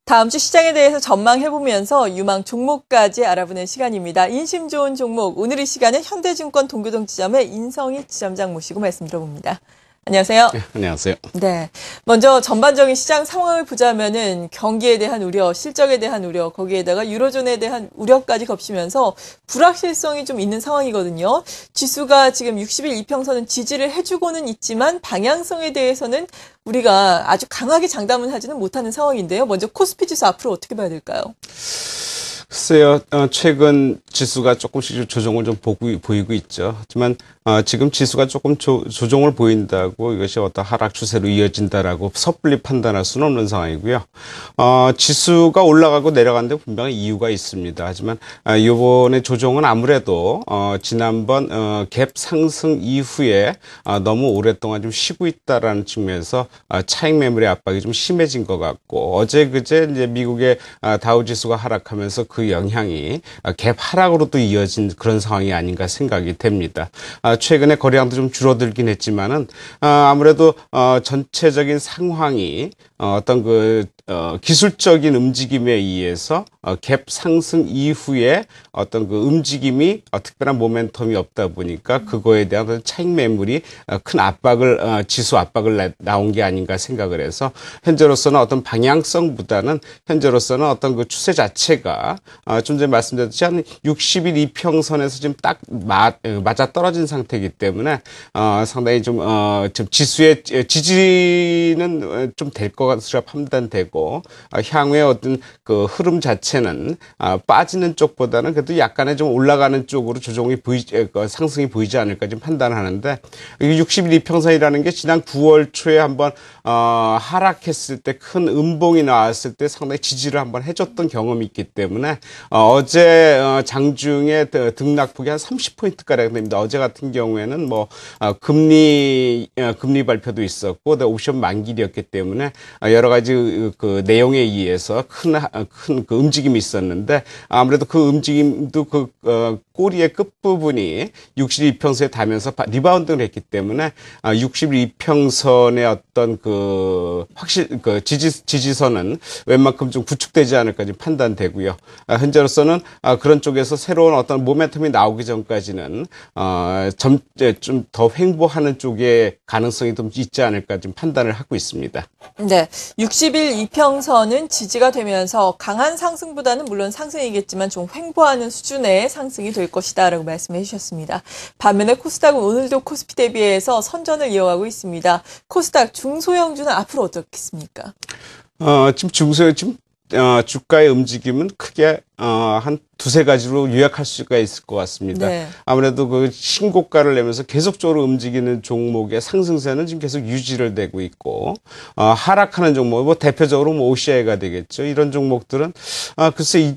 다음 주 시장에 대해서 전망해보면서 유망 종목까지 알아보는 시간입니다. 인심 좋은 종목, 오늘 이 시간은 현대증권 동교동 지점의 인성희 지점장 모시고 말씀 들어봅니다. 안녕하세요. 네, 안녕하세요. 네. 먼저 전반적인 시장 상황을 보자면은 경기에 대한 우려, 실적에 대한 우려, 거기에다가 유로존에 대한 우려까지 겹치면서 불확실성이 좀 있는 상황이거든요. 지수가 지금 60일 이평선은 지지를 해주고는 있지만 방향성에 대해서는 우리가 아주 강하게 장담은 하지는 못하는 상황인데요. 먼저 코스피 지수 앞으로 어떻게 봐야 될까요? 글쎄요, 최근 지수가 조금씩 조정을 좀 보이고 있죠. 하지만, 지금 지수가 조금 조정을 보인다고 이것이 어떤 하락 추세로 이어진다라고 섣불리 판단할 수는 없는 상황이고요. 지수가 올라가고 내려가는데 분명히 이유가 있습니다. 하지만, 이번에 조정은 아무래도, 지난번, 갭 상승 이후에, 너무 오랫동안 좀 쉬고 있다라는 측면에서, 차익 매물의 압박이 좀 심해진 것 같고, 어제 그제 이제 미국의 다우 지수가 하락하면서 그 영향이 갭 하락으로 또 이어진 그런 상황이 아닌가 생각이 됩니다. 최근에 거래량도 좀 줄어들긴 했지만은 아무래도 전체적인 상황이 어떤 기술적인 움직임에 의해서 갭 상승 이후에 어떤 그 움직임이 특별한 모멘텀이 없다 보니까 그거에 대한 차익 매물이 큰 압박을 지수 압박을 나온 게 아닌가 생각을 해서 현재로서는 어떤 방향성보다는 현재로서는 어떤 그 추세 자체가 좀 전에 말씀드렸듯이 한 60일 이평선에서 지금 딱 맞아 떨어진 상태이기 때문에 상당히 좀 지수의 지지는 좀 될 것 같으라 판단되고 향후에 어떤 그 흐름 자체는 빠지는 쪽보다는 그래도 약간의 좀 올라가는 쪽으로 상승이 보이지 않을까 좀 판단하는데 60일 이평선이라는 게 지난 9월 초에 한번 하락했을 때 큰 음봉이 나왔을 때 상당히 지지를 한번 해줬던 경험이 있기 때문에 어제 장중에 등락폭이 한 30포인트가량 됩니다. 어제 같은 경우에는 뭐 금리 발표도 있었고 옵션 만기일이었기 때문에 여러 가지 그 내용에 의해서 큰 그 움직임이 있었는데 아무래도 그 움직임도 꼬리의 끝부분이 62평선에 닿으면서 리바운드를 했기 때문에 62평선의 어떤 지지선은 웬만큼 좀 구축되지 않을까 좀 판단되고요. 현재로서는 그런 쪽에서 새로운 어떤 모멘텀이 나오기 전까지는 좀 더 횡보하는 쪽에 가능성이 좀 있지 않을까 좀 판단을 하고 있습니다. 네, 60일 이평선은 지지가 되면서 강한 상승보다는 물론 상승이겠지만 좀 횡보하는 수준의 상승이 될 것이다라고 말씀해 주셨습니다. 반면에 코스닥은 오늘도 코스피 대비해서 선전을 이어가고 있습니다. 코스닥 중소형주는 앞으로 어떻겠습니까? 지금 주가의 움직임은 크게 한 두세 가지로 요약할 수가 있을 것 같습니다. 네. 아무래도 그 신고가를 내면서 계속적으로 움직이는 종목의 상승세는 지금 계속 유지를 되고 있고, 하락하는 종목, 뭐 대표적으로 뭐 OCI가 되겠죠. 이런 종목들은, 글쎄,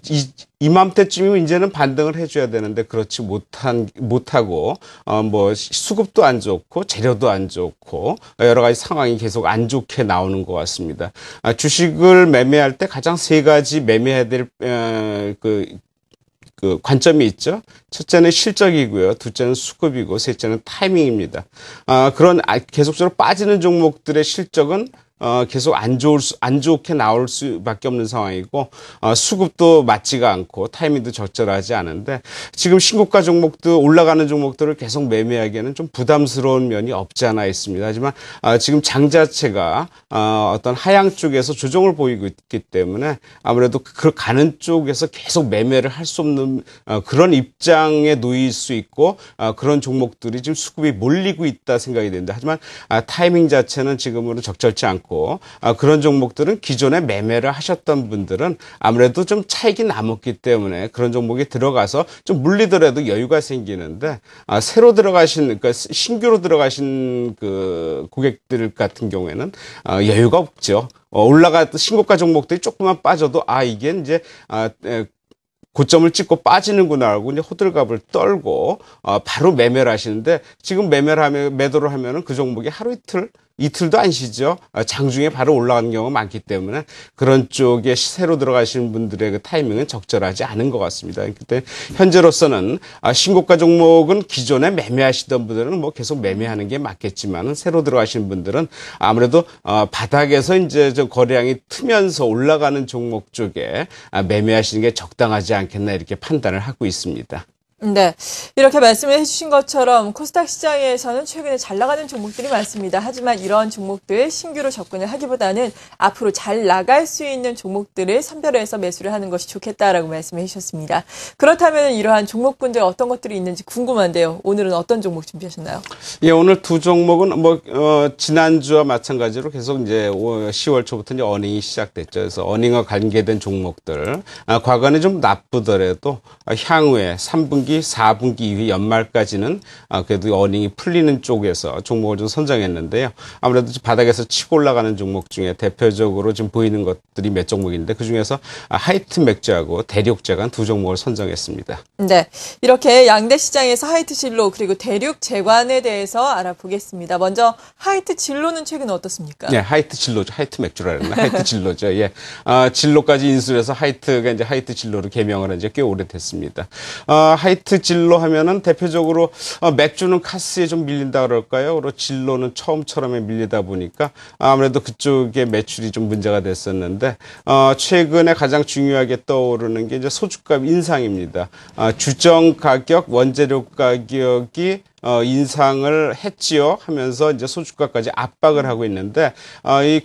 이맘때쯤이면 이제는 반등을 해줘야 되는데 그렇지 못하고, 뭐 수급도 안 좋고, 재료도 안 좋고, 여러 가지 상황이 계속 안 좋게 나오는 것 같습니다. 주식을 매매할 때 가장 세 가지 매매해야 될, 관점이 있죠. 첫째는 실적이고요. 둘째는 수급이고, 셋째는 타이밍입니다. 그런 계속적으로 빠지는 종목들의 실적은 계속 안 좋게 나올 수밖에 없는 상황이고, 수급도 맞지가 않고, 타이밍도 적절하지 않은데, 지금 신고가 종목도 올라가는 종목들을 계속 매매하기에는 좀 부담스러운 면이 없지 않아 있습니다. 하지만, 지금 장 자체가, 어떤 하향 쪽에서 조정을 보이고 있기 때문에, 아무래도 가는 쪽에서 계속 매매를 할 수 없는, 그런 입장에 놓일 수 있고, 그런 종목들이 지금 수급이 몰리고 있다 생각이 됩니다. 하지만, 타이밍 자체는 지금으로 적절치 않고, 그런 종목들은 기존에 매매를 하셨던 분들은 아무래도 좀 차익이 남았기 때문에 그런 종목에 들어가서 좀 물리더라도 여유가 생기는데 새로 들어가신 그러니까 신규로 들어가신 그 고객들 같은 경우에는 여유가 없죠. 올라갔던 신고가 종목들이 조금만 빠져도 이게 이제 고점을 찍고 빠지는구나 하고 이제 호들갑을 떨고 바로 매매를 하시는데 지금 매도를 하면은 그 종목이 하루 이틀 이틀도 안 쉬죠. 장중에 바로 올라가는 경우가 많기 때문에 그런 쪽에 새로 들어가시는 분들의 그 타이밍은 적절하지 않은 것 같습니다. 그때 현재로서는 신고가 종목은 기존에 매매하시던 분들은 뭐 계속 매매하는 게 맞겠지만 새로 들어가시는 분들은 아무래도 바닥에서 이제 좀 거래량이 트면서 올라가는 종목 쪽에 매매하시는 게 적당하지 않겠나 이렇게 판단을 하고 있습니다. 네, 이렇게 말씀을 해주신 것처럼 코스닥 시장에서는 최근에 잘 나가는 종목들이 많습니다. 하지만 이런 종목들 신규로 접근을 하기보다는 앞으로 잘 나갈 수 있는 종목들을 선별해서 매수를 하는 것이 좋겠다라고 말씀해 주셨습니다. 그렇다면 이러한 종목군들 어떤 것들이 있는지 궁금한데요. 오늘은 어떤 종목 준비하셨나요? 예, 오늘 두 종목은 지난주와 마찬가지로 계속 이제 10월 초부터 이제 어닝이 시작됐죠. 그래서 어닝과 관계된 종목들, 과거는 좀 나쁘더라도 향후에 3분기 4분기 이후 연말까지는 그래도 어닝이 풀리는 쪽에서 종목을 좀 선정했는데요. 아무래도 바닥에서 치고 올라가는 종목 중에 대표적으로 지금 보이는 것들이 몇 종목인데 그중에서 하이트 맥주하고 대륙 제관 두 종목을 선정했습니다. 네, 이렇게 양대 시장에서 하이트 진로 그리고 대륙 제관에 대해서 알아보겠습니다. 먼저 하이트 진로는 최근 어떻습니까? 네, 하이트 진로죠. 하이트 맥주라는 하이트 진로죠. 예, 진로까지 인수해서 하이트가 이제 하이트 진로로 개명을 한 지 꽤 오래됐습니다. 하이트 진로 하면은 대표적으로 맥주는 카스에 좀 밀린다 그럴까요? 그리고 진로는 처음처럼에 밀리다 보니까 아무래도 그쪽에 매출이 좀 문제가 됐었는데 최근에 가장 중요하게 떠오르는 게 이제 소주값 인상입니다. 주정 가격, 원재료 가격이 인상을 했지요 하면서 이제 소주가까지 압박을 하고 있는데 이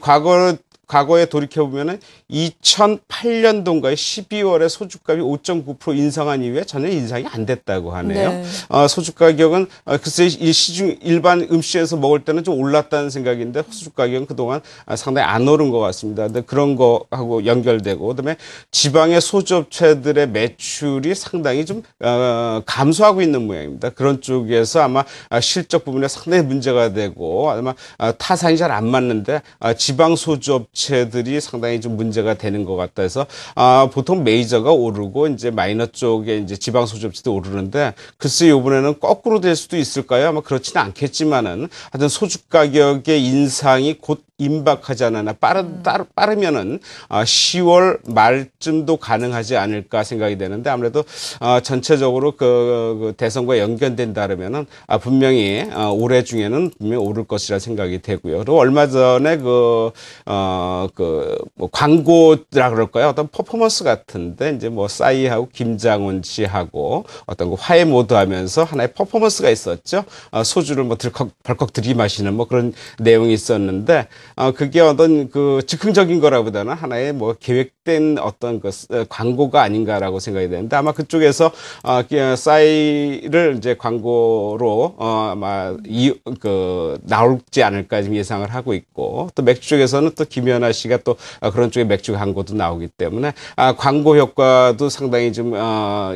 과거에 돌이켜보면은 2008년도인가에 12월에 소주값이 5.9% 인상한 이후에 전혀 인상이 안 됐다고 하네요. 네. 소주 가격은 글쎄 일반 음식에서 먹을 때는 좀 올랐다는 생각인데 소주 가격은 그동안 상당히 안 오른 것 같습니다. 근데 그런 거하고 연결되고 그다음에 지방의 소주업체들의 매출이 상당히 좀 감소하고 있는 모양입니다. 그런 쪽에서 아마 실적 부분에 상당히 문제가 되고 아마 타산이 잘 안 맞는데 지방 소주업체들이 상당히 좀 문제가 되는 것 같다 해서 보통 메이저가 오르고 이제 마이너 쪽에 이제 지방 소주업체도 오르는데 글쎄 이번에는 거꾸로 될 수도 있을까요? 아마 그렇지는 않겠지만은 하여튼 소주 가격의 인상이 곧 임박하지 않았나 빠르면은 10월 말쯤도 가능하지 않을까 생각이 되는데 아무래도 전체적으로 그 대선과 연결된다면은 분명히 올해 중에는 분명히 오를 것이라 생각이 되고요. 그리고 얼마 전에 뭐 광고라 그럴까요? 어떤 퍼포먼스 같은데 이제 뭐 싸이하고 김장훈 씨하고 어떤 그 화해 모드 하면서 하나의 퍼포먼스가 있었죠. 소주를 뭐 벌컥 들이마시는 뭐 그런 내용이 있었는데 그게 어떤 그 즉흥적인 거라보다는 하나의 뭐 계획된 어떤 그 광고가 아닌가라고 생각이 되는데 아마 그쪽에서 싸이를 이제 광고로 아마 나올지 않을까 지금 예상을 하고 있고 또 맥주 쪽에서는 또 김연아 씨가 또 그런 쪽에 맥주 광고도 나오기 때문에 광고 효과도 상당히 좀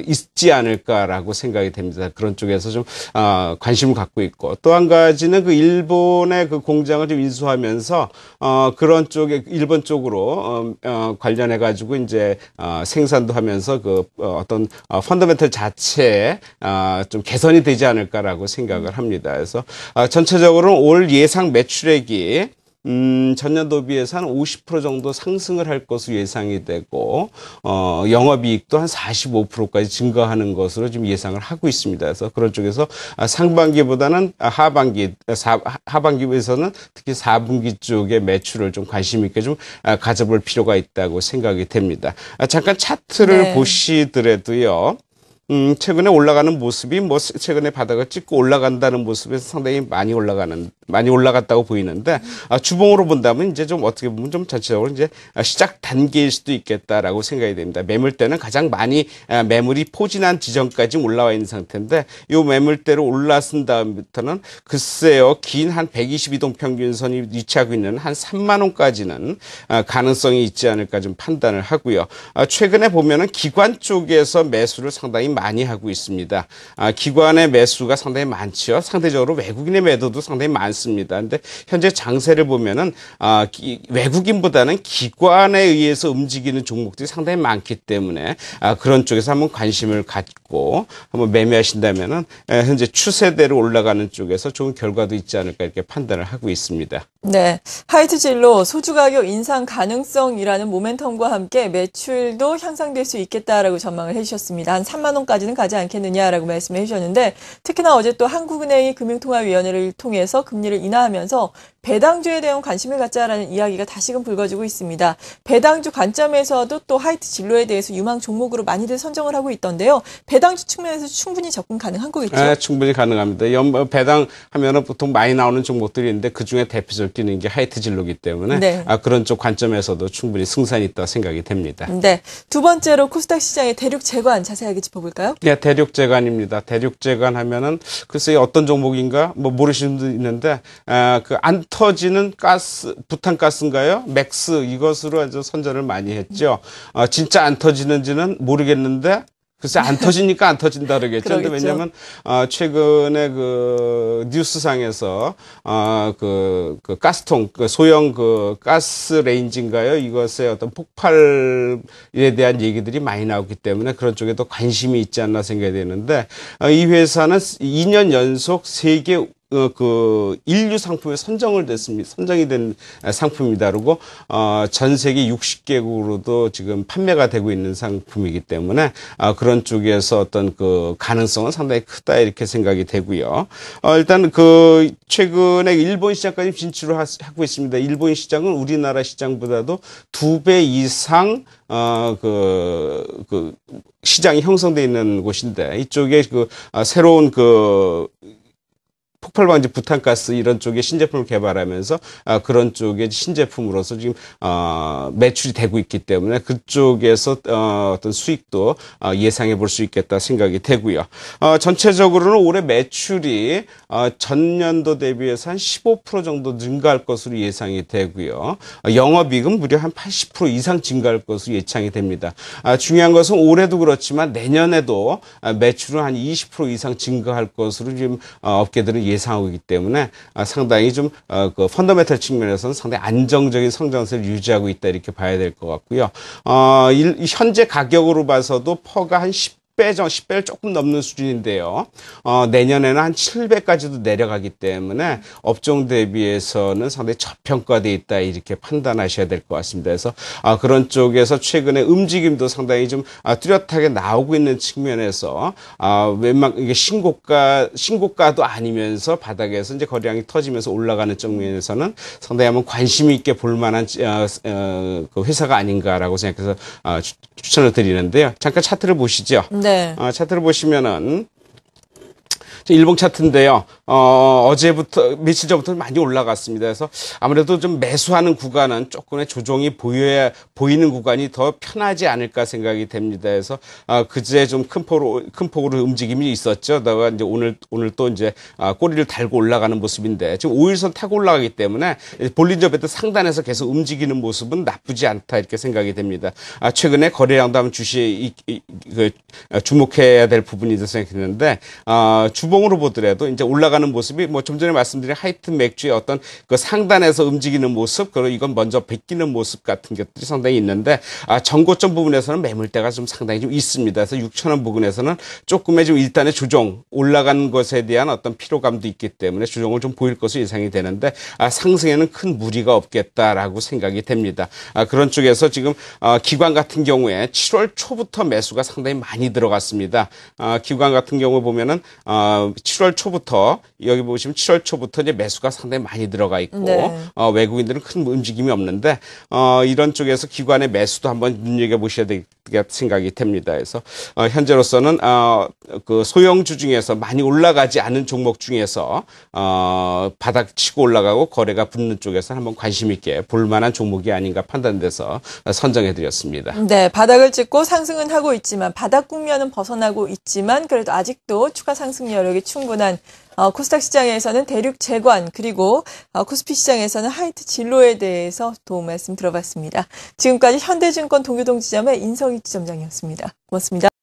있지 않을까라고 생각이 됩니다. 그런 쪽에서 좀 관심을 갖고 있고 또 한 가지는 그 일본의 그 공장을 좀 인수하면서 그런 쪽에 일본 쪽으로 관련해 가지고 이제 생산도 하면서 그 어떤 펀더멘털 자체에 좀 개선이 되지 않을까라고 생각을 합니다. 그래서 전체적으로 올 예상 매출액이 전년도 비해서 한 50% 정도 상승을 할 것으로 예상이 되고, 영업이익도 한 45%까지 증가하는 것으로 지금 예상을 하고 있습니다. 그래서 그런 쪽에서 상반기보다는 하반기에서는 특히 4분기 쪽의 매출을 좀 관심 있게 좀 가져볼 필요가 있다고 생각이 됩니다. 잠깐 차트를 네. 보시더라도요. 최근에 올라가는 모습이 뭐 최근에 바닥을 찍고 올라간다는 모습에서 상당히 많이 올라갔다고 보이는데 주봉으로 본다면 이제 좀 어떻게 보면 좀 전체적으로 이제 시작 단계일 수도 있겠다라고 생각이 됩니다. 매물대는 가장 많이 매물이 포진한 지점까지 올라와 있는 상태인데 이 매물대로 올라선 다음부터는 글쎄요 긴 한 122동 평균선이 위치하고 있는 한 3만 원까지는 가능성이 있지 않을까 좀 판단을 하고요. 최근에 보면은 기관 쪽에서 매수를 상당히 많이 하고 있습니다. 기관의 매수가 상당히 많죠. 상대적으로 외국인의 매도도 상당히 많습니다. 근데 현재 장세를 보면은 외국인보다는 기관에 의해서 움직이는 종목들이 상당히 많기 때문에 그런 쪽에서 한번 관심을 갖고 한번 매매하신다면은 현재 추세대로 올라가는 쪽에서 좋은 결과도 있지 않을까 이렇게 판단을 하고 있습니다. 네, 하이트 진로 소주 가격 인상 가능성이라는 모멘텀과 함께 매출도 향상될 수 있겠다라고 전망을 해주셨습니다. 한 3만 원까지는 가지 않겠느냐라고 말씀을 해주셨는데 특히나 어제 또 한국은행이 금융통화위원회를 통해서 금리를 인하하면서 배당주에 대한 관심을 갖자라는 이야기가 다시금 불거지고 있습니다. 배당주 관점에서도 또 하이트 진로에 대해서 유망 종목으로 많이들 선정을 하고 있던데요. 배당주 측면에서 충분히 접근 가능한 거겠죠? 네, 충분히 가능합니다. 배당 하면은 보통 많이 나오는 종목들이 있는데 그 중에 대표적으로 뛰는 게 하이트 진로기 때문에 네. 그런 쪽 관점에서도 충분히 승산이 있다 생각이 됩니다. 네, 두 번째로 코스닥 시장의 대륙 재관 자세하게 짚어볼까요? 네, 대륙 재관입니다. 대륙 재관 하면은 글쎄 어떤 종목인가 뭐 모르시는 분도 있는데 안 터지는 가스, 부탄가스인가요? 맥스 이것으로 아주 선전을 많이 했죠. 진짜 안 터지는지는 모르겠는데 글쎄 안 터지니까 안 터진다 그러겠죠. 근데 왜냐면 최근에 그 뉴스상에서 그 가스통 소형 그 가스 레인지인가요? 이것의 어떤 폭발에 대한 얘기들이 많이 나오기 때문에 그런 쪽에도 관심이 있지 않나 생각이 되는데 이 회사는 2년 연속 세계 인류 상품에 선정이 된 상품이다. 그리고, 전 세계 60개국으로도 지금 판매가 되고 있는 상품이기 때문에, 그런 쪽에서 어떤 그 가능성은 상당히 크다, 이렇게 생각이 되고요. 일단 최근에 일본 시장까지 진출을 하고 있습니다. 일본 시장은 우리나라 시장보다도 2배 이상, 시장이 형성되어 있는 곳인데, 이쪽에 새로운 폭발 방지 부탄가스 이런 쪽에 신제품을 개발하면서 그런 쪽에 신제품으로서 지금 매출이 되고 있기 때문에 그쪽에서 어떤 수익도 예상해 볼 수 있겠다 생각이 되고요. 전체적으로는 올해 매출이 전년도 대비해서 한 15% 정도 증가할 것으로 예상이 되고요. 영업이익은 무려 한 80% 이상 증가할 것으로 예상이 됩니다. 중요한 것은 올해도 그렇지만 내년에도 매출은 한 20% 이상 증가할 것으로 지금 업계들은 예상하고 있기 때문에 상당히 좀 펀더멘털 측면에서는 상당히 안정적인 성장세를 유지하고 있다 이렇게 봐야 될 것 같고요. 현재 가격으로 봐서도 퍼가 한 10배를 조금 넘는 수준인데요. 내년에는 한 7배까지도 내려가기 때문에 업종 대비해서는 상당히 저평가되어 있다 이렇게 판단하셔야 될 것 같습니다. 그래서 그런 쪽에서 최근에 움직임도 상당히 좀 뚜렷하게 나오고 있는 측면에서 이게 신고가도 아니면서 바닥에서 이제 거래량이 터지면서 올라가는 측면에서는 상당히 한번 관심 있게 볼 만한 그 회사가 아닌가라고 생각해서 추천을 드리는데요. 잠깐 차트를 보시죠. 네. 차트를 보시면은 일봉 차트인데요. 어제부터 며칠 전부터 많이 올라갔습니다. 그래서 아무래도 좀 매수하는 구간은 조금의 조정이 보이는 구간이 더 편하지 않을까 생각이 됩니다. 그래서 그제 좀 큰 폭으로 움직임이 있었죠. 다가 이제 오늘 또 이제 꼬리를 달고 올라가는 모습인데 지금 5일선 타고 올라가기 때문에 볼린저 밴드 상단에서 계속 움직이는 모습은 나쁘지 않다 이렇게 생각이 됩니다. 최근에 거래량도 한번 주목해야 될 부분이라고 생각했는데 주봉으로 보더라도 이제 올라가는 모습이 뭐 좀 전에 말씀드린 하이트 맥주의 어떤 그 상단에서 움직이는 모습, 그리고 이건 먼저 베끼는 모습 같은 것들이 상당히 있는데 전고점 부분에서는 매물대가 좀 상당히 좀 있습니다. 그래서 6,000원 부근에서는 조금의 좀 일단의 조정, 올라가는 것에 대한 어떤 피로감도 있기 때문에 조정을 좀 보일 것으로 예상이 되는데 상승에는 큰 무리가 없겠다라고 생각이 됩니다. 그런 쪽에서 지금 기관 같은 경우에 7월 초부터 매수가 상당히 많이 들어갔습니다. 기관 같은 경우 보면은 7월 초부터 여기 보시면 7월 초부터 이제 매수가 상당히 많이 들어가 있고 네. 외국인들은 큰 움직임이 없는데 이런 쪽에서 기관의 매수도 한번 눈여겨 보셔야 되겠다 생각이 됩니다. 그래서 현재로서는 그 소형주 중에서 많이 올라가지 않은 종목 중에서 바닥 치고 올라가고 거래가 붙는 쪽에서 한번 관심 있게 볼 만한 종목이 아닌가 판단돼서 선정해 드렸습니다. 네, 바닥을 찍고 상승은 하고 있지만 바닥 국면은 벗어나고 있지만 그래도 아직도 추가 상승 여력이 충분한 코스닥 시장에서는 대륙 재관 그리고 코스피 시장에서는 하이트 진로에 대해서 도움 말씀 들어봤습니다. 지금까지 현대증권 동교동 지점의 인성희 지점장이었습니다. 고맙습니다.